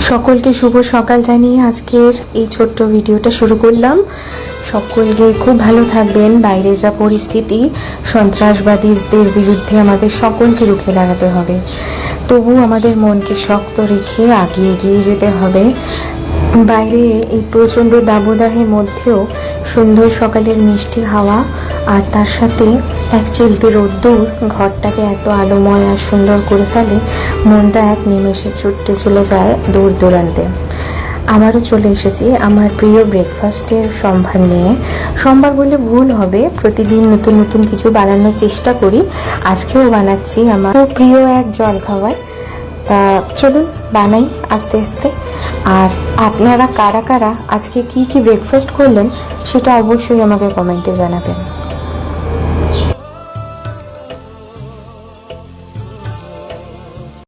সকলকে শুভ সকাল জানিয়ে আজকের এই ছোট্ট ভিডিওটা শুরু করলাম। সকলকে খুব ভালো থাকবেন। বাইরে যা পরিস্থিতি, সন্ত্রাসবাদীদের বিরুদ্ধে আমাদের সকলকে রুখে দাঁড়াতে হবে, তবু আমাদের মনকে শক্ত রেখে এগিয়ে যেতে হবে। বাইরে এই প্রচণ্ড দাবদাহের মধ্যেও সুন্দর সকালের মিষ্টি হাওয়া আর তার সাথে এক চিলতে রোদ্দুর ঘরটাকে এত আলোময় আর সুন্দর করে ফেলে, মনটা এক নিমেষে ছুটে চলে যায় দূর দূরান্তে। আবারও চলে এসেছি আমার প্রিয় ব্রেকফাস্টের সম্ভার নিয়ে। সোমবার বলে ভুল হবে, প্রতিদিন নতুন নতুন কিছু বানানোর চেষ্টা করি। আজকেও বানাচ্ছি আমার খুব প্রিয় এক জলখাবার। চলুন বানাই আস্তে আস্তে। আর আপনারা কারা কারা আজকে কি ব্রেকফাস্ট করলেন সেটা অবশ্যই আমাকে কমেন্টে জানাবেন।